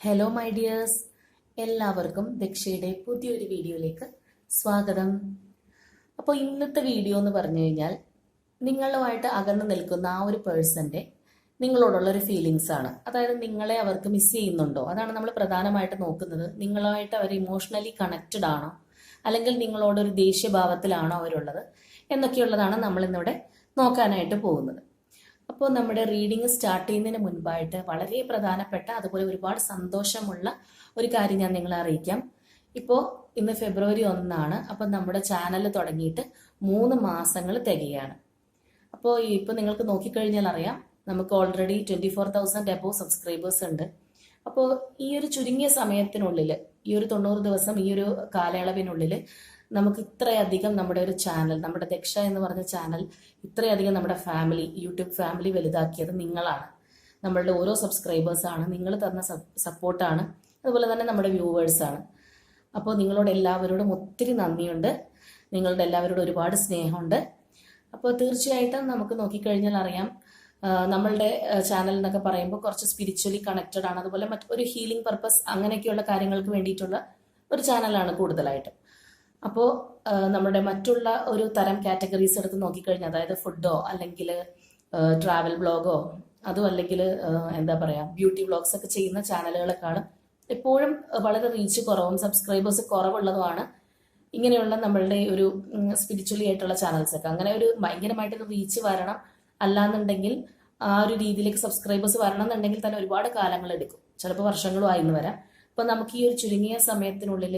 Hello my dears, എല്ലാവർക്കും ദക്ഷയുടെ പുതിയൊരു വീഡിയോയിലേക്ക് സ്വാഗതം. അപ്പോൾ ഇന്നത്തെ വീഡിയോ എന്ന് പറഞ്ഞു കഴിഞ്ഞാൽ നിങ്ങളുമായിട്ട് അകന്നു നിൽക്കുന്ന ആ ഒരു പേഴ്സൻ്റെ നിങ്ങളോടുള്ള ഒരു ഫീലിങ്സ് ആണ്. അതായത് നിങ്ങളെ അവർക്ക് മിസ് ചെയ്യുന്നുണ്ടോ, അതാണ് നമ്മൾ പ്രധാനമായിട്ട് നോക്കുന്നത്. നിങ്ങളുമായിട്ട് അവർ ഇമോഷണലി കണക്റ്റഡ് ആണോ, അല്ലെങ്കിൽ നിങ്ങളോടൊരു ദേഷ്യഭാവത്തിലാണോ അവരുള്ളത് എന്നൊക്കെയുള്ളതാണ് നമ്മൾ ഇന്നിവിടെ നോക്കാനായിട്ട് പോകുന്നത്. അപ്പോൾ നമ്മുടെ റീഡിങ് സ്റ്റാർട്ട് ചെയ്യുന്നതിന് മുൻപായിട്ട് വളരെ പ്രധാനപ്പെട്ട അതുപോലെ ഒരുപാട് സന്തോഷമുള്ള ഒരു കാര്യം ഞാൻ നിങ്ങളെ അറിയിക്കാം. ഇപ്പോൾ ഇന്ന് ഫെബ്രുവരി 1 അപ്പോൾ നമ്മുടെ ചാനൽ തുടങ്ങിയിട്ട് 3 മാസങ്ങൾ തികയാണ്. അപ്പോൾ ഇപ്പോൾ നിങ്ങൾക്ക് നോക്കിക്കഴിഞ്ഞാൽ അറിയാം, നമുക്ക് ഓൾറെഡി 24,000 എബോവ് സബ്സ്ക്രൈബേഴ്സ് ഉണ്ട്. അപ്പോൾ ഈ ഒരു ചുരുങ്ങിയ സമയത്തിനുള്ളിൽ, ഈ ഒരു 90 ദിവസം, ഈ ഒരു കാലയളവിനുള്ളിൽ നമുക്ക് ഇത്രയധികം നമ്മുടെ ഒരു ചാനൽ, നമ്മുടെ ദക്ഷ എന്ന് പറഞ്ഞ ചാനൽ ഇത്രയധികം നമ്മുടെ ഫാമിലി, യൂട്യൂബ് ഫാമിലി വലുതാക്കിയത് നിങ്ങളാണ്. നമ്മളുടെ ഓരോ സബ്സ്ക്രൈബേഴ്സാണ്, നിങ്ങൾ തന്ന സപ്പോർട്ടാണ്, അതുപോലെ തന്നെ നമ്മുടെ വ്യൂവേഴ്സാണ്. അപ്പോൾ നിങ്ങളോട് എല്ലാവരോടും ഒത്തിരി നന്ദിയുണ്ട്, നിങ്ങളുടെ എല്ലാവരോടും ഒരുപാട് സ്നേഹമുണ്ട്. അപ്പോൾ തീർച്ചയായിട്ടും നമുക്ക് നോക്കിക്കഴിഞ്ഞാൽ അറിയാം, നമ്മളുടെ ചാനൽ എന്നൊക്കെ പറയുമ്പോൾ കുറച്ച് സ്പിരിച്വലി കണക്റ്റഡ് ആണ്, അതുപോലെ മറ്റൊരു ഹീലിംഗ് പർപ്പസ് അങ്ങനെയൊക്കെയുള്ള കാര്യങ്ങൾക്ക് വേണ്ടിയിട്ടുള്ള ഒരു ചാനലാണ് കൂടുതലായിട്ടും. അപ്പോൾ നമ്മുടെ മറ്റുള്ള ഒരു തരം കാറ്റഗറീസ് എടുത്ത് നോക്കിക്കഴിഞ്ഞാൽ, അതായത് ഫുഡോ അല്ലെങ്കിൽ ട്രാവൽ ബ്ലോഗോ അതും അല്ലെങ്കിൽ എന്താ പറയുക ബ്യൂട്ടി വ്ളോഗ്സ് ഒക്കെ ചെയ്യുന്ന ചാനലുകളെക്കാളും എപ്പോഴും വളരെ റീച്ച് കുറവും സബ്സ്ക്രൈബേഴ്സ് കുറവുള്ളതുമാണ് ഇങ്ങനെയുള്ള നമ്മളുടെ ഒരു സ്പിരിച്വലി ആയിട്ടുള്ള ചാനൽസൊക്കെ. അങ്ങനെ ഒരു ഭയങ്കരമായിട്ടൊരു റീച്ച് വരണം, അല്ലാന്നുണ്ടെങ്കിൽ ആ ഒരു രീതിയിലേക്ക് സബ്സ്ക്രൈബേഴ്സ് വരണം എന്നുണ്ടെങ്കിൽ തന്നെ ഒരുപാട് കാലങ്ങൾ എടുക്കും, ചിലപ്പോൾ വർഷങ്ങളും ആയിന്ന് വരാം. അപ്പം നമുക്ക് ഈ ഒരു ചുരുങ്ങിയ സമയത്തിനുള്ളിൽ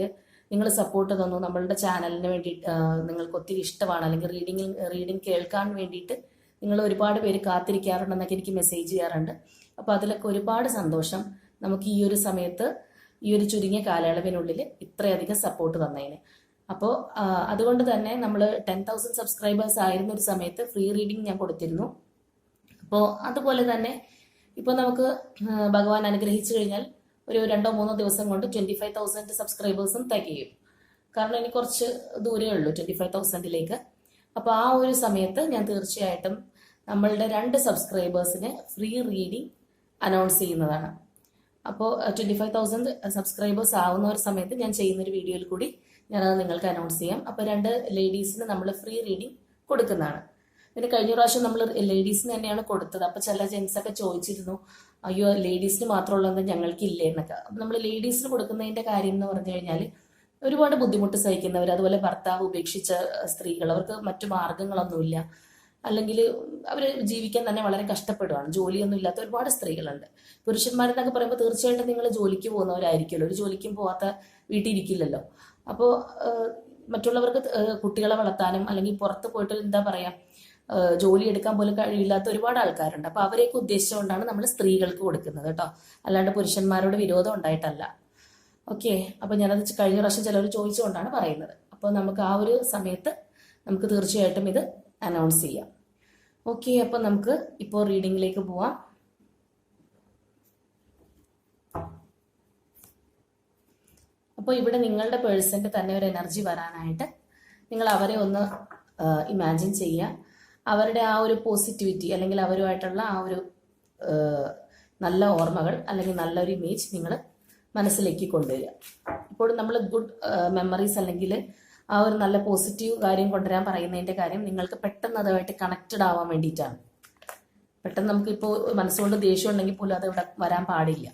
നിങ്ങൾ സപ്പോർട്ട് തന്നു, നമ്മളുടെ ചാനലിന് വേണ്ടിയിട്ട് നിങ്ങൾക്ക് ഒത്തിരി ഇഷ്ടമാണ്, അല്ലെങ്കിൽ റീഡിങ് കേൾക്കാൻ വേണ്ടിയിട്ട് നിങ്ങൾ ഒരുപാട് പേര് കാത്തിരിക്കാറുണ്ടെന്നൊക്കെ എനിക്ക് മെസ്സേജ് ചെയ്യാറുണ്ട്. അപ്പോൾ അതിലൊക്കെ ഒരുപാട് സന്തോഷം. നമുക്ക് ഈ ഒരു സമയത്ത്, ഈ ഒരു ചുരുങ്ങിയ കാലയളവിനുള്ളിൽ ഇത്രയധികം സപ്പോർട്ട് തന്നതിന്. അപ്പോൾ അതുകൊണ്ട് തന്നെ നമ്മൾ 10,000 സബ്സ്ക്രൈബേഴ്സ് ആയിരുന്ന ഒരു സമയത്ത് ഫ്രീ റീഡിങ് ഞാൻ കൊടുത്തിരുന്നു. അപ്പോൾ അതുപോലെ തന്നെ ഇപ്പോൾ നമുക്ക് ഭഗവാൻ അനുഗ്രഹിച്ചു കഴിഞ്ഞാൽ ഒരു 2-3 ദിവസം കൊണ്ട് 25,000 സബ്സ്ക്രൈബേഴ്സും തികയും. കാരണം ഇനി കുറച്ച് ദൂരേ ഉള്ളൂ 25,000ലേക്ക്. അപ്പോൾ ആ ഒരു സമയത്ത് ഞാൻ തീർച്ചയായിട്ടും നമ്മളുടെ 2 സബ്സ്ക്രൈബേഴ്സിന് ഫ്രീ റീഡിങ് അനൗൺസ് ചെയ്യുന്നതാണ്. അപ്പോൾ 25,000 സബ്സ്ക്രൈബേഴ്സ് ആവുന്ന ഒരു സമയത്ത് ഞാൻ ചെയ്യുന്നൊരു വീഡിയോയിൽ കൂടി ഞാനത് നിങ്ങൾക്ക് അനൗൺസ് ചെയ്യാം. അപ്പോൾ 2 ലേഡീസിന് നമ്മൾ ഫ്രീ റീഡിങ് കൊടുക്കുന്നതാണ്. പിന്നെ കഴിഞ്ഞ പ്രാവശ്യം നമ്മൾ ലേഡീസിന് തന്നെയാണ് കൊടുത്തത്. അപ്പോൾ ചില ജെൻസൊക്കെ ചോദിച്ചിരുന്നു, അയ്യോ ലേഡീസിന് മാത്രമുള്ളത് ഞങ്ങൾക്ക് ഇല്ലേ എന്നൊക്കെ. അപ്പം നമ്മൾ ലേഡീസിന് കൊടുക്കുന്നതിൻ്റെ കാര്യം എന്ന് പറഞ്ഞു കഴിഞ്ഞാൽ, ഒരുപാട് ബുദ്ധിമുട്ട് സഹിക്കുന്നവർ, അതുപോലെ ഭർത്താവ് ഉപേക്ഷിച്ച സ്ത്രീകൾ, അവർക്ക് മറ്റു മാർഗങ്ങളൊന്നുമില്ല, അല്ലെങ്കിൽ അവർ ജീവിക്കാൻ തന്നെ വളരെ കഷ്ടപ്പെടുകയാണ്, ജോലിയൊന്നും ഇല്ലാത്ത ഒരുപാട് സ്ത്രീകളുണ്ട്. പുരുഷന്മാരെന്നൊക്കെ പറയുമ്പോൾ തീർച്ചയായിട്ടും നിങ്ങൾ ജോലിക്ക് പോകുന്നവരായിരിക്കുമല്ലോ, ഒരു ജോലിക്കും പോകാത്ത വീട്ടിൽ ഇരിക്കില്ലല്ലോ. അപ്പോൾ മറ്റുള്ളവർക്ക് കുട്ടികളെ വളർത്താനും അല്ലെങ്കിൽ പുറത്ത് പോയിട്ട് എന്താ പറയുക ജോലി എടുക്കാൻ പോലും കഴിയില്ലാത്ത ഒരുപാട് ആൾക്കാരുണ്ട്. അപ്പോൾ അവരെയൊക്കെ ഉദ്ദേശിച്ചുകൊണ്ടാണ് നമ്മൾ സ്ത്രീകൾക്ക് കൊടുക്കുന്നത് കേട്ടോ, അല്ലാണ്ട് പുരുഷന്മാരോട് വിരോധം ഉണ്ടായിട്ടല്ല. ഓക്കെ, അപ്പോൾ ഞാനത് കഴിഞ്ഞ പ്രാവശ്യം ചിലർ ചോദിച്ചുകൊണ്ടാണ് പറയുന്നത്. അപ്പോൾ നമുക്ക് ആ ഒരു സമയത്ത് നമുക്ക് തീർച്ചയായിട്ടും ഇത് അനൗൺസ് ചെയ്യാം. ഓക്കെ, അപ്പോൾ നമുക്ക് ഇപ്പോൾ റീഡിങ്ങിലേക്ക് പോവാം. അപ്പോൾ ഇവിടെ നിങ്ങളുടെ പേഴ്സൻ്റെ തന്നെ ഒരു എനർജി വരാനായിട്ട് നിങ്ങൾ അവരെ ഒന്ന് ഇമാജിൻ ചെയ്യുക. അവരുടെ ആ ഒരു പോസിറ്റിവിറ്റി അല്ലെങ്കിൽ അവരുമായിട്ടുള്ള ആ ഒരു നല്ല ഓർമ്മകൾ അല്ലെങ്കിൽ നല്ലൊരു ഇമേജ് നിങ്ങൾ മനസ്സിലേക്ക് കൊണ്ടുവരിക. ഇപ്പോൾ നമ്മൾ ഗുഡ് മെമ്മറീസ് അല്ലെങ്കിൽ ആ ഒരു നല്ല പോസിറ്റീവ് കാര്യം കൊണ്ടുവരാൻ പറയുന്നതിൻ്റെ കാര്യം നിങ്ങൾക്ക് പെട്ടെന്ന് അതുമായിട്ട് കണക്റ്റഡ് ആവാൻ വേണ്ടിയിട്ടാണ്. പെട്ടെന്ന് നമുക്കിപ്പോൾ മനസ്സുകൊണ്ട് ദേഷ്യം ഉണ്ടെങ്കിൽ പോലും അത് ഇവിടെ വരാൻ പാടില്ല.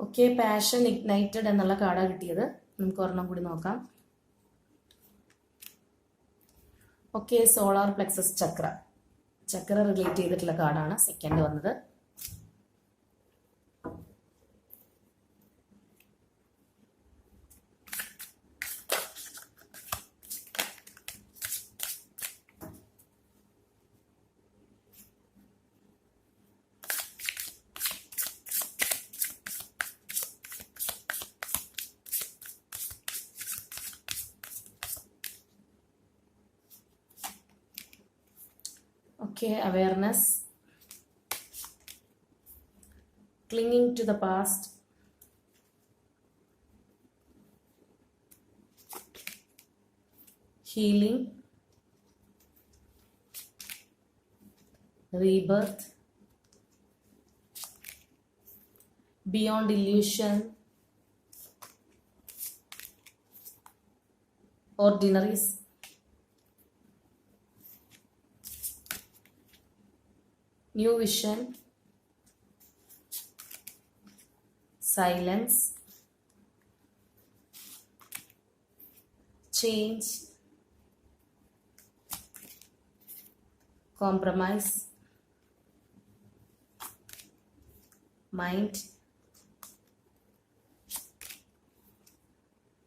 ഓക്കെ, പാഷൻ ഇഗ്നൈറ്റഡ് എന്നുള്ള കാർഡാണ് കിട്ടിയത്. നമുക്ക് ഒരെണ്ണം കൂടി നോക്കാം. ഓക്കെ, സോളാർ പ്ലെക്സസ് ചക്ര റിലേറ്റ് ചെയ്തിട്ടുള്ള കാർഡാണ് സെക്കൻഡ് വന്നത്. Okay, awareness, clinging to the past, healing, rebirth, beyond illusion, ordinaries, new vision, silence, change, compromise, mind,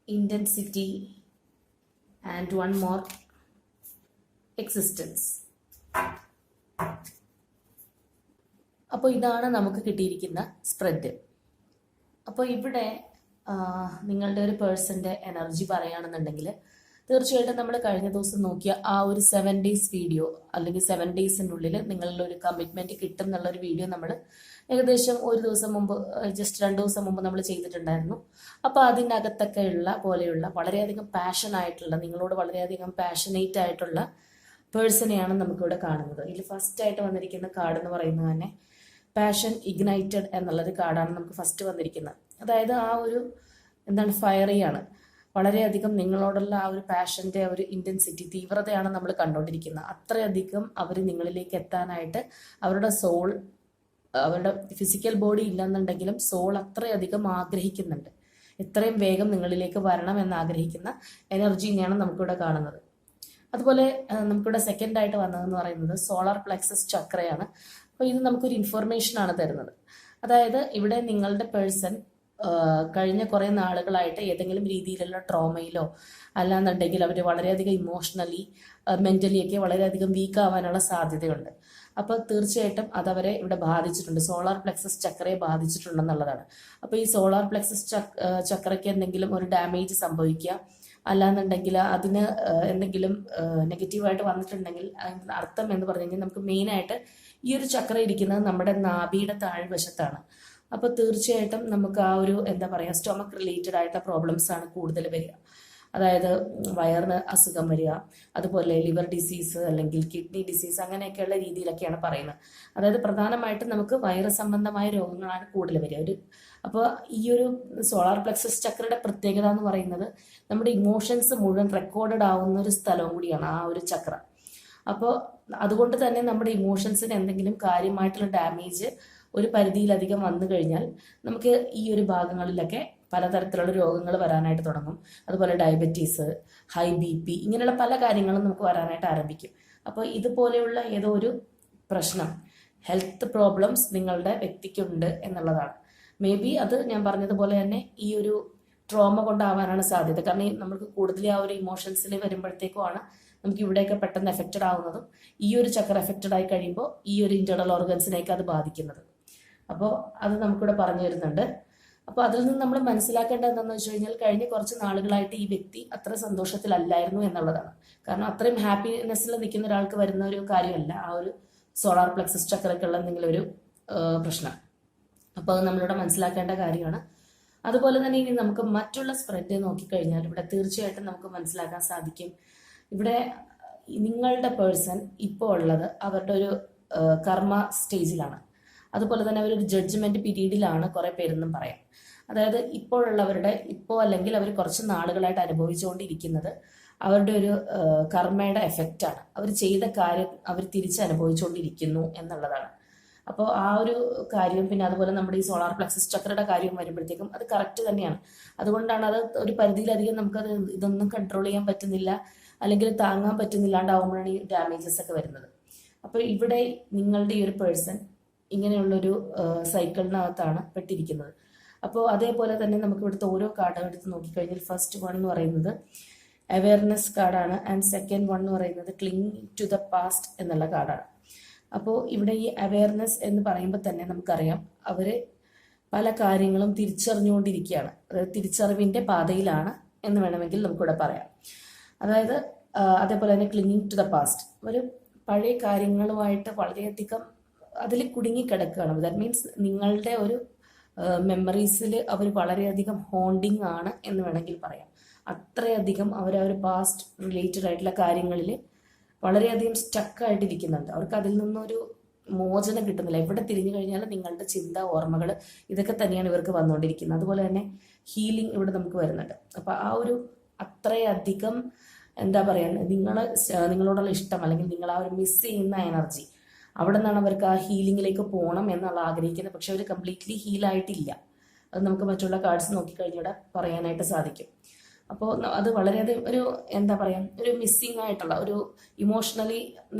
intensity, and one more, existence. അപ്പോൾ ഇതാണ് നമുക്ക് കിട്ടിയിരിക്കുന്ന സ്പ്രെഡ്. അപ്പോൾ ഇവിടെ നിങ്ങളുടെ ഒരു പേഴ്സൻ്റെ എനർജി പറയുകയാണെന്നുണ്ടെങ്കിൽ തീർച്ചയായിട്ടും നമ്മൾ കഴിഞ്ഞ ദിവസം നോക്കിയ ആ ഒരു 7 days വീഡിയോ അല്ലെങ്കിൽ 7 daysനുള്ളിൽ നിങ്ങളുടെ ഒരു കമ്മിറ്റ്മെൻറ്റ് കിട്ടും എന്നുള്ളൊരു വീഡിയോ നമ്മൾ ഏകദേശം ഒരു ദിവസം മുമ്പ്, ജസ്റ്റ് 2 ദിവസം മുമ്പ് നമ്മൾ ചെയ്തിട്ടുണ്ടായിരുന്നു. അപ്പോൾ അതിനകത്തൊക്കെ ഉള്ള പോലെയുള്ള വളരെയധികം പാഷനായിട്ടുള്ള, നിങ്ങളോട് വളരെയധികം പാഷനേറ്റ് ആയിട്ടുള്ള പേഴ്സണെയാണ് നമുക്കിവിടെ കാണുന്നത്. ഇതിൽ ഫസ്റ്റായിട്ട് വന്നിരിക്കുന്ന കാർഡ് എന്ന് പറയുന്നത് തന്നെ പാഷൻ ഇഗ്നൈറ്റഡ് എന്നുള്ളൊരു കാർഡാണ് നമുക്ക് ഫസ്റ്റ് വന്നിരിക്കുന്നത്. അതായത് ആ ഒരു എന്താണ്, ഫയറിയാണ്. വളരെയധികം നിങ്ങളോടുള്ള ആ ഒരു പാഷൻ്റെ ഒരു ഇൻറ്റൻസിറ്റി, തീവ്രതയാണ് നമ്മൾ കണ്ടുകൊണ്ടിരിക്കുന്നത്. അത്രയധികം അവർ നിങ്ങളിലേക്ക് എത്താനായിട്ട് അവരുടെ സോൾ, അവരുടെ ഫിസിക്കൽ ബോഡി ഇല്ലെന്നുണ്ടെങ്കിലും സോൾ അത്രയധികം ആഗ്രഹിക്കുന്നുണ്ട്. എത്രയും വേഗം നിങ്ങളിലേക്ക് വരണം എന്ന് ആഗ്രഹിക്കുന്ന എനർജീനെയാണ് നമുക്കിവിടെ കാണുന്നത്. അതുപോലെ നമുക്കിവിടെ സെക്കൻഡായിട്ട് വന്നതെന്ന് പറയുന്നത് സോളാർ പ്ലെക്സസ് ചക്രയാണ്. അപ്പോൾ ഇത് നമുക്കൊരു ഇൻഫർമേഷനാണ് തരുന്നത്. അതായത് ഇവിടെ നിങ്ങളുടെ പേഴ്സൺ കഴിഞ്ഞ കുറേ നാളുകളായിട്ട് ഏതെങ്കിലും രീതിയിലുള്ള ട്രോമയിലോ അല്ലാന്നുണ്ടെങ്കിൽ അവർ വളരെയധികം ഇമോഷണലി മെൻ്റലി ഒക്കെ വളരെയധികം വീക്ക് ആവാനുള്ള സാധ്യതയുണ്ട്. അപ്പോൾ തീർച്ചയായിട്ടും അതവരെ ഇവിടെ ബാധിച്ചിട്ടുണ്ട്, സോളാർ പ്ലെക്സസ് ചക്രയെ ബാധിച്ചിട്ടുണ്ടെന്നുള്ളതാണ്. അപ്പോൾ ഈ സോളാർ പ്ലെക്സസ് ചക്രയ്ക്ക് എന്തെങ്കിലും ഒരു ഡാമേജ് സംഭവിക്കുക, അല്ലാന്നുണ്ടെങ്കിൽ അതിന് എന്തെങ്കിലും നെഗറ്റീവായിട്ട് വന്നിട്ടുണ്ടെങ്കിൽ അതിൻ്റെ അർത്ഥം എന്ന് പറഞ്ഞു കഴിഞ്ഞാൽ നമുക്ക് മെയിനായിട്ട് ഈ ഒരു ചക്ര ഇരിക്കുന്നത് നമ്മുടെ നാഭിയുടെ താഴ്വശത്താണ്. അപ്പോൾ തീർച്ചയായിട്ടും നമുക്ക് ആ ഒരു എന്താ പറയുക, സ്റ്റൊമക്ക് റിലേറ്റഡ് ആയിട്ടുള്ള പ്രോബ്ലംസ് ആണ് കൂടുതൽ വരിക. അതായത് വയറിന് അസുഖം വരിക, അതുപോലെ ലിവർ ഡിസീസ് അല്ലെങ്കിൽ കിഡ്നി ഡിസീസ്, അങ്ങനെയൊക്കെയുള്ള രീതിയിലൊക്കെയാണ് പറയുന്നത്. അതായത് പ്രധാനമായിട്ടും നമുക്ക് വയറ് സംബന്ധമായ രോഗങ്ങളാണ് കൂടുതൽ വരിക. അപ്പോൾ ഈ ഒരു സോളാർ പ്ലെക്സസ് ചക്രയുടെ പ്രത്യേകത എന്ന് പറയുന്നത് നമ്മുടെ ഇമോഷൻസ് മുഴുവൻ റെക്കോർഡഡ് ആവുന്ന ഒരു സ്ഥലവും കൂടിയാണ് ആ ഒരു ചക്ര. അപ്പോൾ അതുകൊണ്ട് തന്നെ നമ്മുടെ ഇമോഷൻസിന് എന്തെങ്കിലും കാര്യമായിട്ടുള്ള ഡാമേജ് ഒരു പരിധിയിലധികം വന്നു കഴിഞ്ഞാൽ നമുക്ക് ഈ ഒരു ഭാഗങ്ങളിലൊക്കെ പലതരത്തിലുള്ള രോഗങ്ങൾ വരാനായിട്ട് തുടങ്ങും. അതുപോലെ ഡയബറ്റീസ്, ഹൈ BP, ഇങ്ങനെയുള്ള പല കാര്യങ്ങളും നമുക്ക് വരാനായിട്ട് ആരംഭിക്കും. അപ്പോൾ ഇതുപോലെയുള്ള ഏതോ ഒരു പ്രശ്നം, ഹെൽത്ത് പ്രോബ്ലംസ് നിങ്ങളുടെ വ്യക്തിക്കുണ്ട് എന്നുള്ളതാണ്. മേ ബി അത് ഞാൻ പറഞ്ഞതുപോലെ തന്നെ ഈ ഒരു ട്രോമ കൊണ്ടാവാനാണ് സാധ്യത. കാരണം നമുക്ക് കൂടുതൽ ആ ഒരു ഇമോഷൻസിൽ വരുമ്പോഴത്തേക്കുമാണ് നമുക്ക് ഇവിടെയൊക്കെ പെട്ടെന്ന് എഫക്റ്റഡ് ആവുന്നതും ഈ ഒരു ചക്ര എഫക്റ്റഡ് ആയി കഴിയുമ്പോൾ ഈ ഒരു ഇന്റേണൽ ഓർഗൻസിനെയൊക്കെ അത് ബാധിക്കുന്നത്. അപ്പോൾ അത് നമുക്കിവിടെ പറഞ്ഞു തരുന്നുണ്ട്. അപ്പോൾ അതിൽ നിന്ന് നമ്മൾ മനസ്സിലാക്കേണ്ടത് എന്താണെന്ന് വെച്ച് കഴിഞ്ഞാൽ കഴിഞ്ഞ കുറച്ച് നാളുകളായിട്ട് ഈ വ്യക്തി അത്ര സന്തോഷത്തിലല്ലായിരുന്നു എന്നുള്ളതാണ്. കാരണം അത്രയും ഹാപ്പിനെസ്സിൽ നിൽക്കുന്ന ഒരാൾക്ക് വരുന്ന ഒരു കാര്യമല്ല ആ ഒരു സോളാർ പ്ലെക്സസ് ചക്രക്കുള്ള എന്തെങ്കിലും ഒരു പ്രശ്നം. അപ്പോൾ അത് നമ്മളിവിടെ മനസ്സിലാക്കേണ്ട കാര്യമാണ്. അതുപോലെ തന്നെ ഇനി നമുക്ക് മറ്റുള്ള സ്പ്രെഡ് നോക്കിക്കഴിഞ്ഞാൽ ഇവിടെ തീർച്ചയായിട്ടും നമുക്ക് മനസ്സിലാക്കാൻ സാധിക്കും. ഇവിടെ നിങ്ങളുടെ പേഴ്സൺ ഇപ്പോൾ ഉള്ളത് അവരുടെ ഒരു കർമ്മ സ്റ്റേജിലാണ്. അതുപോലെ തന്നെ അവരൊരു ജഡ്ജ്മെന്റ് പീരീഡിലാണ് കുറേ പേരെന്നും പറയാം. അതായത് ഇപ്പോൾ അല്ലെങ്കിൽ അവർ കുറച്ച് നാളുകളായിട്ട് അനുഭവിച്ചുകൊണ്ടിരിക്കുന്നത് അവരുടെ ഒരു കർമ്മയുടെ എഫക്റ്റാണ്. അവർ ചെയ്ത കാര്യം അവർ തിരിച്ചനുഭവിച്ചുകൊണ്ടിരിക്കുന്നു എന്നുള്ളതാണ്. അപ്പോൾ ആ ഒരു കാര്യം, പിന്നെ അതുപോലെ നമ്മുടെ ഈ സോളാർ പ്ലെക്സസ് ചക്രയുടെ കാര്യം വരുമ്പോഴത്തേക്കും അത് കറക്റ്റ് തന്നെയാണ്. അതുകൊണ്ടാണ് അത് ഒരു പരിധിയിലധികം നമുക്കത് ഇതൊന്നും കൺട്രോൾ ചെയ്യാൻ പറ്റുന്നില്ല, അല്ലെങ്കിൽ താങ്ങാൻ പറ്റുന്നില്ലാണ്ടാവുമ്പോഴാണ് ഈ ഡാമേജസ് ഒക്കെ വരുന്നത്. അപ്പോൾ ഇവിടെ നിങ്ങളുടെ ഈ ഒരു പേഴ്സൺ ഇങ്ങനെയുള്ളൊരു സൈക്കിളിനകത്താണ് പെട്ടിരിക്കുന്നത്. അപ്പോൾ അതേപോലെ തന്നെ നമുക്ക് ഇവിടുത്തെ ഓരോ കാർഡും എടുത്ത് നോക്കിക്കഴിഞ്ഞാൽ ഫസ്റ്റ് വൺ എന്ന് പറയുന്നത് അവയർനെസ് കാർഡാണ്, ആൻഡ് സെക്കൻഡ് വൺ എന്ന് പറയുന്നത് ക്ലിങ്ങിങ് ടു ദ പാസ്റ്റ് എന്നുള്ള കാർഡാണ്. അപ്പോൾ ഇവിടെ ഈ അവയർനെസ് എന്ന് പറയുമ്പോൾ തന്നെ നമുക്കറിയാം അവർ പല കാര്യങ്ങളും തിരിച്ചറിഞ്ഞുകൊണ്ടിരിക്കുകയാണ്. അതായത് തിരിച്ചറിവിൻ്റെ പാതയിലാണ് എന്ന് വേണമെങ്കിൽ നമുക്കിവിടെ പറയാം. അതായത് അതേപോലെ തന്നെ ക്ലിങ്ങിങ് ടു ദ പാസ്റ്റ്, അവർ പഴയ കാര്യങ്ങളുമായിട്ട് വളരെയധികം അതിൽ കുടുങ്ങിക്കിടക്കുകയാണ്. ദാറ്റ് മീൻസ് നിങ്ങളുടെ ഒരു മെമ്മറീസിൽ അവർ വളരെയധികം ഹോണ്ടിങ് ആണ് എന്ന് വേണമെങ്കിൽ പറയാം. അത്രയധികം അവർ പാസ്റ്റ് റിലേറ്റഡ് ആയിട്ടുള്ള കാര്യങ്ങളിൽ വളരെയധികം സ്റ്റക്കായിട്ടിരിക്കുന്നുണ്ട്. അവർക്ക് അതിൽ നിന്നൊരു മോചനം കിട്ടുന്നില്ല. എവിടെ തിരിഞ്ഞു കഴിഞ്ഞാലും നിങ്ങളുടെ ചിന്ത, ഓർമ്മകൾ ഇതൊക്കെ തന്നെയാണ് ഇവർക്ക് വന്നുകൊണ്ടിരിക്കുന്നത്. അതുപോലെ തന്നെ ഹീലിംഗ് ഇവിടെ നമുക്ക് വരുന്നുണ്ട്. അപ്പം ആ ഒരു അത്രയധികം എന്താ പറയുക, നിങ്ങളോടുള്ള ഇഷ്ടം അല്ലെങ്കിൽ നിങ്ങൾ ആ ഒരു മിസ് ചെയ്യുന്ന എനർജി, അവിടെ നിന്നാണ് അവർക്ക് ആ ഹീലിംഗിലേക്ക് പോകണം എന്നുള്ള ആഗ്രഹിക്കുന്നത്. പക്ഷെ അവർ കംപ്ലീറ്റ്ലി ഹീലായിട്ടില്ല. അത് നമുക്ക് മറ്റുള്ള കാർഡ്സ് നോക്കിക്കഴിഞ്ഞൂടെ പറയാനായിട്ട് സാധിക്കും. അപ്പോൾ അത് വളരെയധികം ഒരു എന്താ പറയുക, ഒരു മിസ്സിങ് ആയിട്ടുള്ള ഒരു ഇമോഷണലി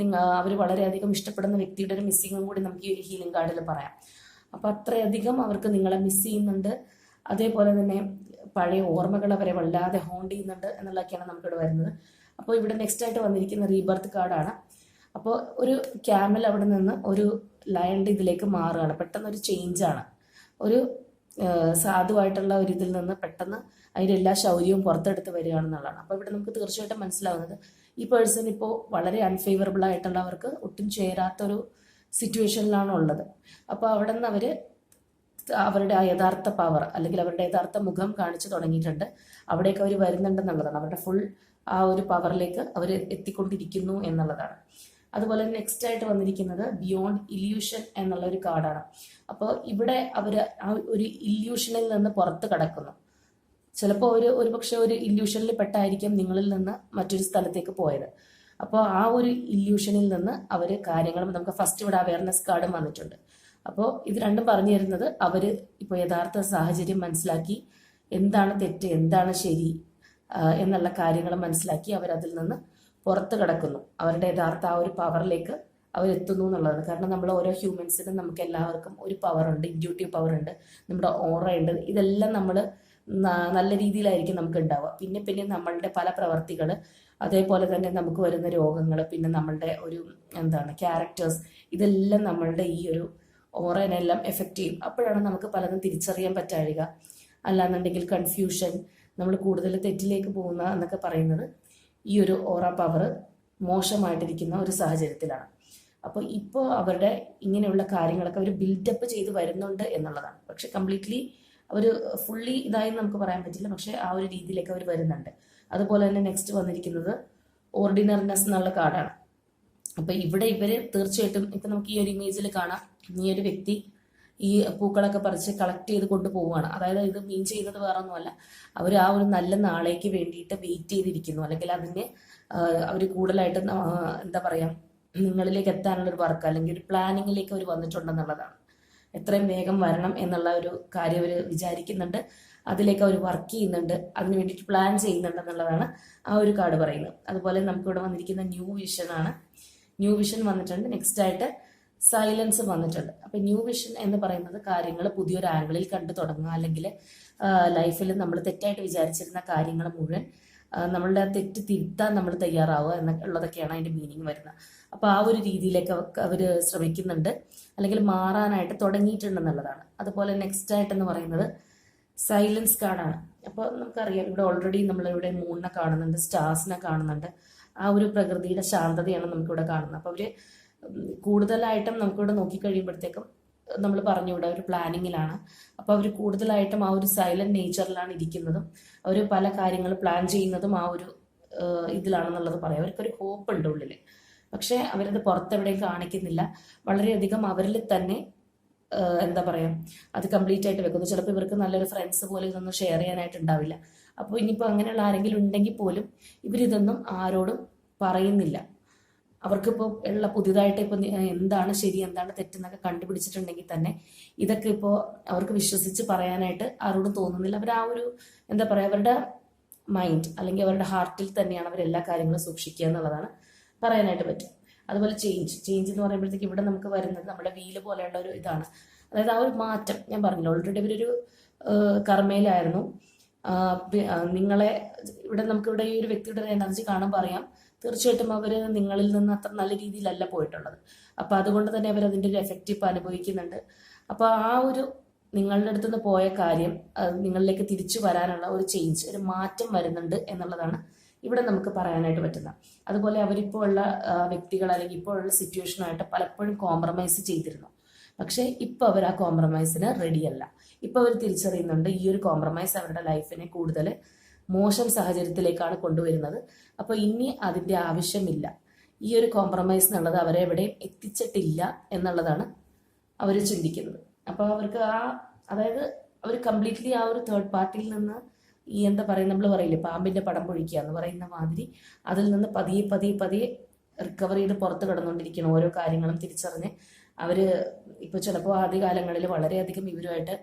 അവർ വളരെയധികം ഇഷ്ടപ്പെടുന്ന വ്യക്തിയുടെ ഒരു മിസ്സിങ്ങും കൂടി നമുക്ക് ഈ ഒരു ഹീലിംഗ് കാർഡിൽ പറയാം. അപ്പോൾ അത്രയധികം അവർക്ക് നിങ്ങളെ മിസ് ചെയ്യുന്നുണ്ട്. അതേപോലെ തന്നെ പഴയ ഓർമ്മകൾ അവരെ വല്ലാതെ ഹോണ്ട് ചെയ്യുന്നുണ്ട് എന്നുള്ളതൊക്കെയാണ് നമുക്കിവിടെ വരുന്നത്. അപ്പോൾ ഇവിടെ നെക്സ്റ്റ് ആയിട്ട് വന്നിരിക്കുന്ന റീബർത്ത് കാർഡാണ്. അപ്പോൾ ഒരു ക്യാമൽ അവിടെ നിന്ന് ഒരു ലയണിൻ്റെ ഇതിലേക്ക് മാറുകയാണ്. പെട്ടെന്നൊരു ചേഞ്ചാണ്. ഒരു സാധുവായിട്ടുള്ള ഒരു ഇതിൽ നിന്ന് പെട്ടെന്ന് അതിൻ്റെ എല്ലാ ശൗര്യവും പുറത്തെടുത്ത് വരികയാണെന്നുള്ളതാണ്. അപ്പോൾ ഇവിടെ നമുക്ക് തീർച്ചയായിട്ടും മനസ്സിലാവുന്നത് ഈ പേഴ്സൺ ഇപ്പോൾ വളരെ അൺഫേവറബിൾ ആയിട്ടുള്ളവർക്ക് ഒട്ടും ചേരാത്തൊരു സിറ്റുവേഷനിലാണ് ഉള്ളത്. അപ്പോൾ അവിടെ നിന്ന് അവർ അവരുടെ ആ യഥാർത്ഥ പവർ അല്ലെങ്കിൽ അവരുടെ യഥാർത്ഥ മുഖം കാണിച്ചു തുടങ്ങിയിട്ടുണ്ട്. അവിടേക്ക് അവർ വരുന്നുണ്ടെന്നുള്ളതാണ്. അവരുടെ ഫുൾ ആ ഒരു പവറിലേക്ക് അവർ എത്തിക്കൊണ്ടിരിക്കുന്നു എന്നുള്ളതാണ്. അതുപോലെ നെക്സ്റ്റ് ആയിട്ട് വന്നിരിക്കുന്നത് ബിയോണ്ട് ഇല്യൂഷൻ എന്നുള്ള ഒരു കാർഡാണ്. അപ്പോൾ ഇവിടെ അവർ ആ ഒരു ഇല്യൂഷനിൽ നിന്ന് പുറത്ത് കടക്കുന്നു. ചിലപ്പോൾ ഒരു പക്ഷെ ഒരു ഇല്യൂഷനിൽ പെട്ടായിരിക്കും നിങ്ങളിൽ നിന്ന് മറ്റൊരു സ്ഥലത്തേക്ക് പോയത്. അപ്പോൾ ആ ഒരു ഇല്യൂഷനിൽ നിന്ന് അവർ കാര്യങ്ങളും, നമുക്ക് ഫസ്റ്റ് ഇവിടെ അവയർനെസ് കാർഡും വന്നിട്ടുണ്ട്. അപ്പോൾ ഇത് രണ്ടും പറഞ്ഞു തരുന്നത് അവർ ഇപ്പോൾ യഥാർത്ഥ സാഹചര്യം മനസ്സിലാക്കി എന്താണ് തെറ്റ്, എന്താണ് ശരി എന്നുള്ള കാര്യങ്ങൾ മനസ്സിലാക്കി അവരതിൽ നിന്ന് പുറത്ത് കിടക്കുന്നു. അവരുടെ യഥാർത്ഥ ആ ഒരു പവറിലേക്ക് അവരെത്തുന്നു എന്നുള്ളതാണ്. കാരണം നമ്മൾ ഓരോ ഹ്യൂമൻസിനും നമുക്ക് എല്ലാവർക്കും ഒരു പവറുണ്ട്, ഇൻഡ്യൂട്ടീവ് പവറുണ്ട്, നമ്മുടെ ഓറ ഉണ്ട്. ഇതെല്ലാം നമ്മൾ നല്ല രീതിയിലായിരിക്കും നമുക്ക് ഉണ്ടാവുക. പിന്നെ നമ്മളുടെ പല പ്രവർത്തികൾ, അതേപോലെ തന്നെ നമുക്ക് വരുന്ന രോഗങ്ങൾ, പിന്നെ നമ്മളുടെ ഒരു ക്യാരക്ടേഴ്സ്, ഇതെല്ലാം നമ്മളുടെ ഈ ഒരു ഓറേനെല്ലാം എഫക്റ്റ് ചെയ്യും. അപ്പോഴാണ് നമുക്ക് പലതും തിരിച്ചറിയാൻ പറ്റാഴിക. അല്ലാന്നുണ്ടെങ്കിൽ കൺഫ്യൂഷൻ, നമ്മൾ കൂടുതൽ തെറ്റിലേക്ക് പോകുന്ന എന്നൊക്കെ പറയുന്നത് ഈ ഒരു ഓറ പവർ മോശമായിട്ടിരിക്കുന്ന ഒരു സാഹചര്യത്തിലാണ്. അപ്പോൾ ഇപ്പോൾ അവരുടെ ഇങ്ങനെയുള്ള കാര്യങ്ങളൊക്കെ അവർ ബിൽഡപ്പ് ചെയ്ത് വരുന്നുണ്ട് എന്നുള്ളതാണ്. പക്ഷെ കംപ്ലീറ്റ്ലി അവർ ഫുള്ളി ഇതായി നമുക്ക് പറയാൻ പറ്റില്ല. പക്ഷെ ആ ഒരു രീതിയിലേക്ക് അവർ വരുന്നുണ്ട്. അതുപോലെ തന്നെ നെക്സ്റ്റ് വന്നിരിക്കുന്നത് ഓർഡിനറിനെസ് എന്നുള്ള കാർഡാണ്. അപ്പം ഇവിടെ ഇവർ തീർച്ചയായിട്ടും ഇപ്പം നമുക്ക് ഈ ഒരു ഇമേജിൽ കാണാം, ഈ ഒരു വ്യക്തി ഈ പൂക്കളൊക്കെ പറിച്ച് കളക്ട് ചെയ്ത് കൊണ്ടുപോവുകയാണ്. അതായത് ഇത് മീൻ ചെയ്യുന്നത് വേറെ ഒന്നുമല്ല, അവർ ആ ഒരു നല്ല നാളേക്ക് വേണ്ടിയിട്ട് വെയിറ്റ് ചെയ്തിരിക്കുന്നു. അല്ലെങ്കിൽ അതിന് അവർ കൂടുതലായിട്ട് എന്താ പറയുക, നിങ്ങളിലേക്ക് എത്താനുള്ളൊരു വർക്ക് അല്ലെങ്കിൽ ഒരു പ്ലാനിങ്ങിലേക്ക് അവർ വന്നിട്ടുണ്ടെന്നുള്ളതാണ്. എത്രയും വേഗം വരണം എന്നുള്ള ഒരു കാര്യം അവർ വിചാരിക്കുന്നുണ്ട്. അതിലേക്ക് അവർ വർക്ക് ചെയ്യുന്നുണ്ട്, അതിന് വേണ്ടിയിട്ട് പ്ലാൻ ചെയ്യുന്നുണ്ട് എന്നുള്ളതാണ് ആ ഒരു കാർഡ് പറയുന്നത്. അതുപോലെ നമുക്കിവിടെ വന്നിരിക്കുന്ന ന്യൂ വിഷൻ ആണ്. ന്യൂ വിഷൻ വന്നിട്ടുണ്ട്. നെക്സ്റ്റ് ആയിട്ട് സൈലൻസ് വന്നിട്ടുണ്ട്. അപ്പം ന്യൂ വിഷൻ എന്ന് പറയുന്നത് കാര്യങ്ങൾ പുതിയൊരു ആംഗിളിൽ കണ്ടു തുടങ്ങുക, അല്ലെങ്കിൽ ലൈഫിൽ നമ്മൾ തെറ്റായിട്ട് വിചാരിച്ചിരുന്ന കാര്യങ്ങൾ മുഴുവൻ നമ്മളുടെ തെറ്റ് തിരുത്താൻ നമ്മൾ തയ്യാറാവുക എന്നുള്ളതൊക്കെയാണ് അതിൻ്റെ മീനിങ് വരുന്നത്. അപ്പോൾ ആ ഒരു രീതിയിലേക്ക് അവർ ശ്രമിക്കുന്നുണ്ട്, അല്ലെങ്കിൽ മാറാനായിട്ട് തുടങ്ങിയിട്ടുണ്ടെന്നുള്ളതാണ്. അതുപോലെ നെക്സ്റ്റ് ആയിട്ടെന്ന് പറയുന്നത് സൈലൻസ് കാർഡാണ്. അപ്പോൾ നമുക്കറിയാം ഇവിടെ ഓൾറെഡി നമ്മളിവിടെ മൂണിനെ കാണുന്നുണ്ട്, സ്റ്റാർസിനെ കാണുന്നുണ്ട്. ആ ഒരു പ്രകൃതിയുടെ ശാന്തതയാണ് നമുക്കിവിടെ കാണുന്നത്. അപ്പോൾ അവർ കൂടുതലായിട്ടും നമുക്കിവിടെ നോക്കിക്കഴിയുമ്പോഴത്തേക്കും നമ്മൾ പറഞ്ഞു ഇവിടെ ഒരു പ്ലാനിങ്ങിലാണ്. അപ്പോൾ അവർ കൂടുതലായിട്ടും ആ ഒരു സൈലന്റ് നേച്ചറിലാണ് ഇരിക്കുന്നതും അവർ പല കാര്യങ്ങൾ പ്ലാൻ ചെയ്യുന്നതും ആ ഒരു ഇതിലാണെന്നുള്ളത് പറയാം. അവർക്കൊരു ഹോപ്പ് ഉണ്ട് ഉള്ളിൽ, പക്ഷേ അവരത് പുറത്തെവിടെയും കാണിക്കുന്നില്ല. വളരെയധികം അവരിൽ തന്നെ എന്താ പറയുക, അത് കംപ്ലീറ്റ് ആയിട്ട് വെക്കുന്നു. ചിലപ്പോൾ ഇവർക്ക് നല്ലൊരു ഫ്രണ്ട്സ് പോലെ ഇതൊന്നും ഷെയർ ചെയ്യാനായിട്ടുണ്ടാവില്ല. അപ്പോൾ ഇനിയിപ്പോൾ അങ്ങനെയുള്ള ആരെങ്കിലും ഉണ്ടെങ്കിൽ പോലും ഇവരിതൊന്നും ആരോടും പറയുന്നില്ല. അവർക്കിപ്പോൾ ഉള്ള പുതിയതായിട്ട് ഇപ്പോൾ എന്താണ് ശരി എന്താണ് തെറ്റെന്നൊക്കെ കണ്ടുപിടിച്ചിട്ടുണ്ടെങ്കിൽ തന്നെ ഇതൊക്കെ ഇപ്പോൾ അവർക്ക് വിശ്വസിച്ച് പറയാനായിട്ട് ആരോടും തോന്നുന്നില്ല. അവർ ആ ഒരു എന്താ പറയുക, അവരുടെ മൈൻഡ് അല്ലെങ്കിൽ അവരുടെ ഹാർട്ടിൽ തന്നെയാണ് അവരെല്ലാ കാര്യങ്ങളും സൂക്ഷിക്കുക എന്നുള്ളതാണ് പറയാനായിട്ട് പറ്റും. അതുപോലെ ചേഞ്ച് എന്ന് പറയുമ്പോഴത്തേക്ക് ഇവിടെ നമുക്ക് വരുന്നത് നമ്മുടെ വീല് പോലെയുള്ള ഒരു ഇതാണ്. അതായത് ആ ഒരു മാറ്റം ഞാൻ പറഞ്ഞില്ല, ഓൾറെഡി ഇവരൊരു കർമ്മയിലായിരുന്നു. നിങ്ങളെ ഇവിടെ നമുക്കിവിടെ ഈ ഒരു വ്യക്തിയുടെ എനർജി കാണുമ്പോൾ അറിയാം, തീർച്ചയായിട്ടും അവർ നിങ്ങളിൽ നിന്ന് അത്ര നല്ല രീതിയിലല്ല പോയിട്ടുള്ളത്. അപ്പോൾ അതുകൊണ്ട് തന്നെ അവരതിൻ്റെ ഒരു എഫക്റ്റ് ഇപ്പോൾ അനുഭവിക്കുന്നുണ്ട്. അപ്പോൾ ആ ഒരു നിങ്ങളുടെ അടുത്ത് നിന്ന് പോയ കാര്യം നിങ്ങളിലേക്ക് തിരിച്ചു വരാനുള്ള ഒരു ചേഞ്ച്, ഒരു മാറ്റം വരുന്നുണ്ട് എന്നുള്ളതാണ് ഇവിടെ നമുക്ക് പറയാനായിട്ട് പറ്റുന്ന. അതുപോലെ അവരിപ്പോൾ ഉള്ള വ്യക്തികൾ അല്ലെങ്കിൽ ഇപ്പോൾ ഉള്ള സിറ്റുവേഷനായിട്ട് പലപ്പോഴും കോംപ്രമൈസ് ചെയ്തിരുന്നു. പക്ഷേ ഇപ്പോൾ അവർ ആ കോംപ്രമൈസിന് റെഡിയല്ല. ഇപ്പോൾ അവർ തിരിച്ചറിയുന്നുണ്ട് ഈ ഒരു കോംപ്രമൈസ് അവരുടെ ലൈഫിനെ കൂടുതൽ മോശം സാഹചര്യത്തിലേക്കാണ് കൊണ്ടുവരുന്നത്. അപ്പോൾ ഇനി അതിൻ്റെ ആവശ്യമില്ല. ഈ ഒരു കോംപ്രമൈസ് എന്നുള്ളത് അവരെ എവിടെയും എത്തിച്ചിട്ടില്ല എന്നുള്ളതാണ് അവർ ചിന്തിക്കുന്നത്. അപ്പോൾ അവർക്ക് അതായത് അവർ കംപ്ലീറ്റ്ലി ആ ഒരു തേർഡ് പാർട്ടിയിൽ നിന്ന് ഈ എന്താ പറയുക, നമ്മൾ പറയില്ലേ പാമ്പിൻ്റെ പടം പൊഴിക്കുക എന്ന് പറയുന്ന മാതിരി അതിൽ നിന്ന് പതിയെ പതിയെ പതിയെ റിക്കവർ ചെയ്ത് പുറത്ത് കടന്നുകൊണ്ടിരിക്കണം. ഓരോ കാര്യങ്ങളും തിരിച്ചറിഞ്ഞ് അവർ ഇപ്പോൾ ചിലപ്പോൾ ആദ്യകാലങ്ങളിൽ വളരെയധികം ഇവരുമായിട്ട്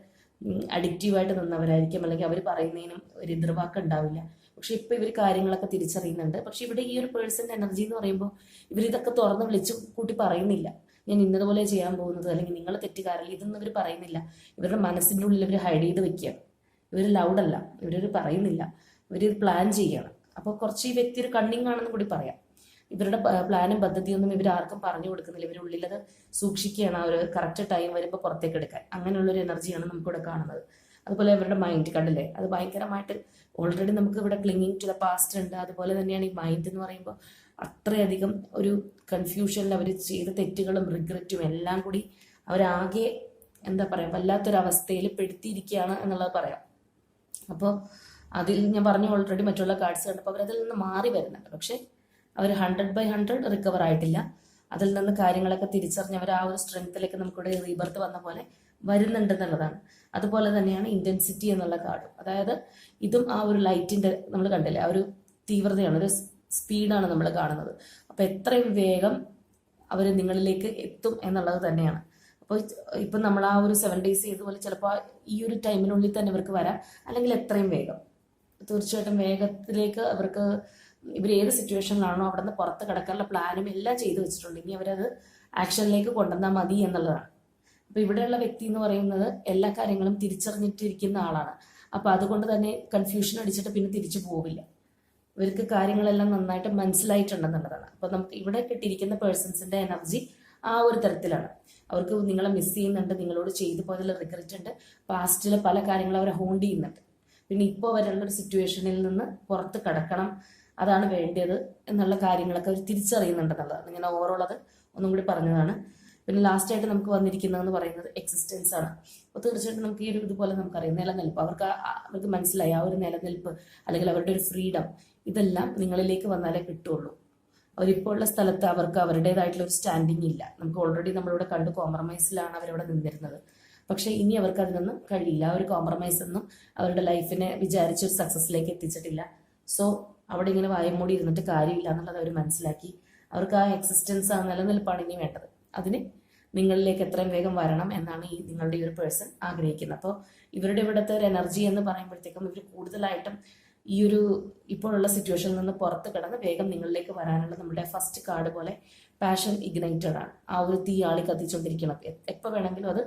അഡിക്റ്റീവായിട്ട് നിന്നവരായിരിക്കും, അല്ലെങ്കിൽ അവർ പറയുന്നതിനും ഒരു എതിർവാക്ക് ഉണ്ടാവില്ല. പക്ഷെ ഇപ്പോൾ ഇവർ കാര്യങ്ങളൊക്കെ തിരിച്ചറിയുന്നുണ്ട്. പക്ഷെ ഇവിടെ ഈ ഒരു പേഴ്സൻ്റെ എനർജി എന്ന് പറയുമ്പോൾ ഇവരിതൊക്കെ തുറന്ന് വിളിച്ച് കൂട്ടി പറയുന്നില്ല. ഞാൻ ഇന്നതുപോലെ ചെയ്യാൻ പോകുന്നത്, അല്ലെങ്കിൽ നിങ്ങൾ തെറ്റുകാരല്ല, ഇതൊന്നും ഇവർ പറയുന്നില്ല. ഇവരുടെ മനസ്സിൻ്റെ ഉള്ളിൽ ഇവർ ഹൈഡ് ചെയ്ത് വെക്കുകയാണ്. ഇവർ ലൗഡല്ല, ഇവരൊരു പറയുന്നില്ല, ഇവരൊരു പ്ലാൻ ചെയ്യണം. അപ്പോൾ കുറച്ച് ഈ വ്യക്തി ഒരു കണ്ണിങ് ആണെന്ന് കൂടി പറയാം. ഇവരുടെ പ്ലാനും പദ്ധതിയൊന്നും ഇവർ ആർക്കും പറഞ്ഞു കൊടുക്കുന്നില്ല. ഇവരുള്ളിലത് സൂക്ഷിക്കുകയാണ്, ആ ഒരു കറക്റ്റ് ടൈം വരുമ്പോൾ പുറത്തേക്ക് എടുക്കാൻ. അങ്ങനെയുള്ളൊരു എനർജിയാണ് നമുക്കിവിടെ കാണുന്നത്. അതുപോലെ ഇവരുടെ മൈൻഡ് കണ്ടില്ലേ, അത് ഭയങ്കരമായിട്ട് ഓൾറെഡി നമുക്ക് ഇവിടെ ക്ലിങ്ങിങ് ടു ദ പാസ്റ്റ് ഉണ്ട്. അതുപോലെ തന്നെയാണ് ഈ മൈൻഡ് എന്ന് പറയുമ്പോൾ അത്രയധികം ഒരു കൺഫ്യൂഷനിൽ അവർ ചെയ്ത തെറ്റുകളും റിഗ്രറ്റും എല്ലാം കൂടി അവരാകെ എന്താ പറയുക വല്ലാത്തൊരവസ്ഥയിൽ പെടുത്തിയിരിക്കുകയാണ് എന്നുള്ളത് പറയാം. അപ്പോൾ അതിൽ ഞാൻ പറഞ്ഞു ഓൾറെഡി മറ്റുള്ള കാർഡ്സ് കണ്ടപ്പോൾ അവരതിൽ നിന്ന് മാറി വരുന്നുണ്ട്. പക്ഷേ അവർ 100/100 റിക്കവർ ആയിട്ടില്ല. അതിൽ നിന്ന് കാര്യങ്ങളൊക്കെ തിരിച്ചറിഞ്ഞ് അവർ ആ ഒരു സ്ട്രെങ്ത്തിലേക്ക് നമുക്കിവിടെ റീബർത്ത് വന്ന പോലെ വരുന്നുണ്ട് എന്നുള്ളതാണ്. അതുപോലെ തന്നെയാണ് ഇൻറ്റൻസിറ്റി എന്നുള്ള കാർഡും. അതായത് ഇതും ആ ഒരു ലൈറ്റിൻ്റെ നമ്മൾ കണ്ടില്ലേ, ആ ഒരു തീവ്രതയാണ്, ഒരു സ്പീഡാണ് നമ്മൾ കാണുന്നത്. അപ്പോൾ എത്രയും വേഗം അവർ നിങ്ങളിലേക്ക് എത്തും എന്നുള്ളത് തന്നെയാണ്. അപ്പോൾ ഇപ്പം നമ്മൾ ആ ഒരു 7 days ഇതുപോലെ ചിലപ്പോൾ ഈ ഒരു ടൈമിനുള്ളിൽ തന്നെ ഇവർക്ക് വരാം, അല്ലെങ്കിൽ എത്രയും വേഗം തീർച്ചയായിട്ടും വേഗത്തിലേക്ക് അവർക്ക് ഇവർ ഏത് സിറ്റുവേഷനിലാണോ അവിടെ നിന്ന് പുറത്ത് കിടക്കാനുള്ള പ്ലാനും എല്ലാം ചെയ്തു വെച്ചിട്ടുണ്ട്. ഇനി അവരത് ആക്ഷനിലേക്ക് കൊണ്ടുവന്നാൽ മതി എന്നുള്ളതാണ്. അപ്പോൾ ഇവിടെയുള്ള വ്യക്തി എന്ന് പറയുന്നത് എല്ലാ കാര്യങ്ങളും തിരിച്ചറിഞ്ഞിട്ടിരിക്കുന്ന ആളാണ്. അപ്പോൾ അതുകൊണ്ട് തന്നെ കൺഫ്യൂഷൻ അടിച്ചിട്ട് പിന്നെ തിരിച്ചു പോവില്ല. ഇവർക്ക് കാര്യങ്ങളെല്ലാം നന്നായിട്ട് മനസ്സിലായിട്ടുണ്ടെന്നുള്ളതാണ്. അപ്പോൾ നമുക്ക് ഇവിടെ കിട്ടിയിരിക്കുന്ന പേഴ്സൺസിൻ്റെ എനർജി ആ ഒരു തരത്തിലാണ്. അവർക്ക് നിങ്ങളെ മിസ് ചെയ്യുന്നുണ്ട്, നിങ്ങളോട് ചെയ്തു പോയതിൽ റിഗ്രറ്റ് ഉണ്ട്, പാസ്റ്റിലെ പല കാര്യങ്ങളും അവരെ ഹോണ്ട് ചെയ്യുന്നുണ്ട്. പിന്നെ ഇപ്പോൾ വരെയുള്ളൊരു സിറ്റുവേഷനിൽ നിന്ന് പുറത്ത് കടക്കണം, അതാണ് വേണ്ടത് എന്നുള്ള കാര്യങ്ങളൊക്കെ അവർ തിരിച്ചറിയുന്നുണ്ടെന്നുള്ളതാണ്. ഇങ്ങനെ ഓവറോൾ അത് ഒന്നും കൂടി പറഞ്ഞതാണ്. പിന്നെ ലാസ്റ്റായിട്ട് നമുക്ക് വന്നിരിക്കുന്നതെന്ന് പറയുന്നത് എക്സിസ്റ്റൻസ് ആണ്. അപ്പോൾ തീർച്ചയായിട്ടും നമുക്ക് ഈ ഒരു ഇതുപോലെ നമുക്കറിയാം നിലനിൽപ്പ്, അവർക്ക് മനസ്സിലായി ആ ഒരു നിലനിൽപ്പ് അല്ലെങ്കിൽ അവരുടെ ഒരു ഫ്രീഡം ഇതെല്ലാം നിങ്ങളിലേക്ക് വന്നാലേ കിട്ടുള്ളൂ. അവരിപ്പോൾ ഉള്ള സ്ഥലത്ത് അവർക്ക് അവരുടേതായിട്ടുള്ള ഒരു സ്റ്റാൻഡിങ് ഇല്ല. നമുക്ക് ഓൾറെഡി നമ്മളിവിടെ കണ്ട് കോംപ്രമൈസിലാണ് അവരവിടെ നിന്നിരുന്നത്. പക്ഷേ ഇനി അവർക്ക് അതിനൊന്നും കഴിയില്ല. ആ ഒരു കോംപ്രമൈസ് ഒന്നും അവരുടെ ലൈഫിനെ വിചാരിച്ചൊരു സക്സസ്സിലേക്ക് എത്തിച്ചിട്ടില്ല. സോ അവിടെ ഇങ്ങനെ വായമൂടി ഇരുന്നിട്ട് കാര്യമില്ല എന്നുള്ളത് അവർ മനസ്സിലാക്കി. അവർക്ക് ആ എക്സിസ്റ്റൻസ്, ആ നിലനിൽപ്പാണ് ഇനി വേണ്ടത്. അതിന് നിങ്ങളിലേക്ക് എത്രയും വേഗം വരണം എന്നാണ് ഈ നിങ്ങളുടെ ഈ ഒരു പേഴ്സൺ ആഗ്രഹിക്കുന്നത്. അപ്പോൾ ഇവരുടെ ഇവിടുത്തെ ഒരു എനർജി എന്ന് പറയുമ്പോഴത്തേക്കും ഇവർ കൂടുതലായിട്ടും ഈ ഒരു ഇപ്പോഴുള്ള സിറ്റുവേഷനിൽ നിന്ന് പുറത്ത് കിടന്ന് വേഗം നിങ്ങളിലേക്ക് വരാനുള്ള നമ്മുടെ ഫസ്റ്റ് കാർഡ് പോലെ പാഷൻ ഇഗ്നൈറ്റഡ് ആണ്. ആ ഒരു തീ ആളി കത്തിച്ചുകൊണ്ടിരിക്കണം. എപ്പോൾ വേണമെങ്കിലും അത്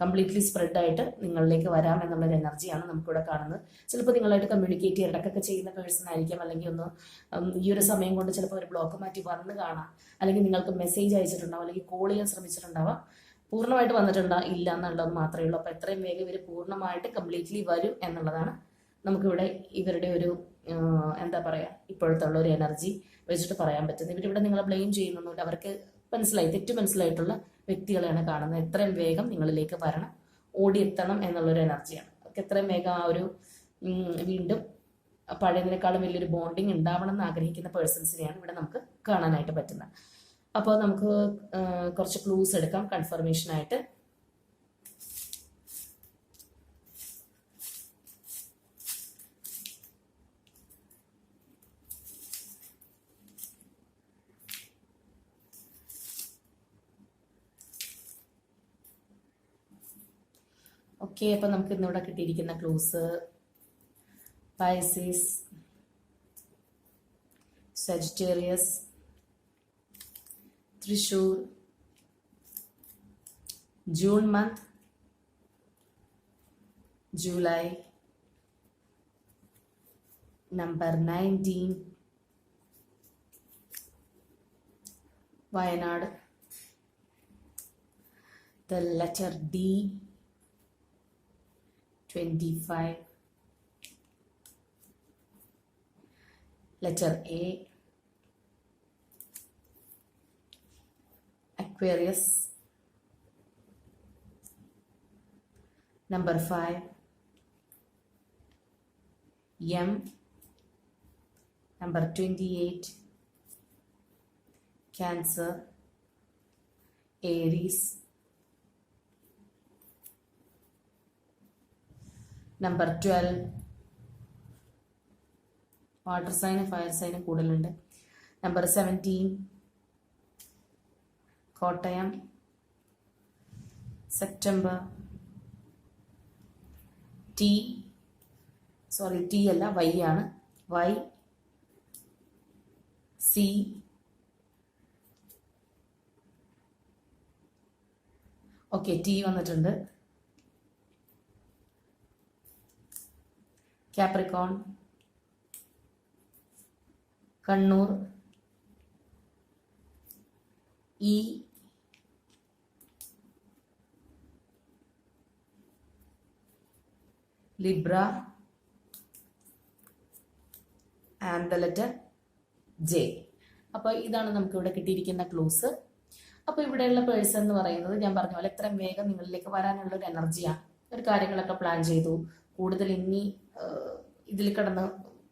കംപ്ലീറ്റ്ലി സ്പ്രെഡായിട്ട് നിങ്ങളിലേക്ക് വരാം എന്നുള്ളൊരു എനർജിയാണ് നമുക്കിവിടെ കാണുന്നത്. ചിലപ്പോൾ നിങ്ങളായിട്ട് കമ്മ്യൂണിക്കേറ്റ് ചെയ്യാൻ ഇടയ്ക്കൊക്കെ ചെയ്യുന്ന പേഴ്സൺ ആയിരിക്കും, അല്ലെങ്കിൽ ഒന്ന് ഈ ഒരു സമയം കൊണ്ട് ചിലപ്പോൾ ഒരു ബ്ലോക്ക് മാറ്റി വന്ന് കാണാം, അല്ലെങ്കിൽ നിങ്ങൾക്ക് മെസ്സേജ് അയച്ചിട്ടുണ്ടാവും, അല്ലെങ്കിൽ കോൾ ചെയ്യാൻ ശ്രമിച്ചിട്ടുണ്ടാവാം. പൂർണ്ണമായിട്ട് വന്നിട്ടുണ്ടോ ഇല്ല എന്നുള്ളത് മാത്രമേ ഉള്ളൂ. അപ്പോൾ എത്രയും വേഗം ഇവർ പൂർണ്ണമായിട്ട് കംപ്ലീറ്റ്ലി വരും എന്നുള്ളതാണ് നമുക്കിവിടെ ഇവരുടെ ഒരു എന്താ പറയുക ഇപ്പോഴത്തെ ഉള്ള ഒരു എനർജി വെച്ചിട്ട് പറയാൻ പറ്റുന്നത്. ഇവരിവിടെ നിങ്ങളെ ബ്ലെയിം ചെയ്യുന്നൊന്നുമില്ല. അവർക്ക് മനസ്സിലായി, തെറ്റ് മനസ്സിലായിട്ടുള്ള വ്യക്തികളെയാണ് കാണുന്നത്. എത്രയും വേഗം നിങ്ങളിലേക്ക് വരണം, ഓടിയെത്തണം എന്നുള്ളൊരു എനർജിയാണ്. അവർക്ക് എത്രയും വേഗം ആ ഒരു വീണ്ടും പഴയതിനേക്കാളും വലിയൊരു ബോണ്ടിങ് ഉണ്ടാവണം എന്ന് ആഗ്രഹിക്കുന്ന പേഴ്സൺസിനെയാണ് ഇവിടെ നമുക്ക് കാണാനായിട്ട് പറ്റുന്നത്. അപ്പോൾ നമുക്ക് കുറച്ച് ക്ലൂസ് എടുക്കാം കൺഫർമേഷനായിട്ട്. ഓക്കെ, അപ്പം നമുക്ക് ഇന്നിവിടെ കിട്ടിയിരിക്കുന്ന clues Pisces, Sagittarius, Thrissur, June month, July, number 19, Wayanad, the letter D, 25, letter A, Aquarius. Number 5, M. Number 28, Cancer, Aries. Number 12, water സൈനും ഫയർ സൈനും കൂടുതലുണ്ട്. Number 17, Kottayam, September. ടി അല്ല, വൈ ആണ്. വൈ, സി, ഓക്കെ, ടി വന്നിട്ടുണ്ട്. Capricorn, Kannur, E, Libra, and the letter J. അപ്പോൾ ഇതാണ് നമുക്ക് ഇവിടെ കിട്ടിയിരിക്കുന്ന ക്ലൂസ്. അപ്പോൾ ഇവിടെയുള്ള പേഴ്സൺ എന്ന് പറയുന്നത് ഞാൻ പറഞ്ഞ പോലെ എത്രയും വേഗം നിങ്ങളിലേക്ക് വരാനുള്ള ഒരു എനർജിയാണ്. ഒരു കാര്യങ്ങളൊക്കെ പ്ലാൻ ചെയ്തു, കൂടുതൽ ഇനി ഇതിൽ കിടന്ന്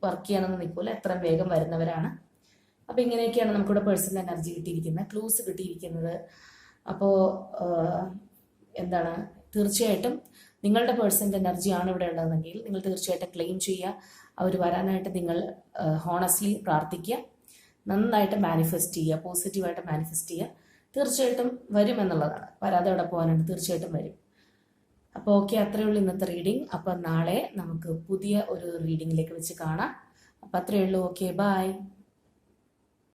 വർക്ക് ചെയ്യാനൊന്നും നിൽക്കില്ല, എത്രയും വേഗം വരുന്നവരാണ്. അപ്പോൾ ഇങ്ങനെയൊക്കെയാണ് നമുക്കിവിടെ പേഴ്സണൽ എനർജി കിട്ടിയിരിക്കുന്നത്, ക്ലൂസ് കിട്ടിയിരിക്കുന്നത്. അപ്പോൾ എന്താണ്, തീർച്ചയായിട്ടും നിങ്ങളുടെ പേഴ്സൻ്റെ എനർജിയാണ് ഇവിടെ ഉള്ളതെങ്കിൽ നിങ്ങൾ തീർച്ചയായിട്ടും ക്ലെയിം ചെയ്യുക. അവർ വരാനായിട്ട് നിങ്ങൾ ഹോണസ്റ്റ്ലി പ്രാർത്ഥിക്കുക, നന്നായിട്ട് മാനിഫെസ്റ്റ് ചെയ്യുക, പോസിറ്റീവായിട്ട് മാനിഫെസ്റ്റ് ചെയ്യുക. തീർച്ചയായിട്ടും വരുമെന്നുള്ളതാണ്, വരാതെ ഇവിടെ പോകാനാണ്, തീർച്ചയായിട്ടും വരും. അപ്പോൾ ഓക്കെ, അത്രയേ ഉള്ളൂ ഇന്നത്തെ റീഡിങ്. അപ്പം നാളെ നമുക്ക് പുതിയ ഒരു റീഡിങ്ങിലേക്ക് വെച്ച് കാണാം. അപ്പം അത്രയേ ഉള്ളൂ. Okay, by.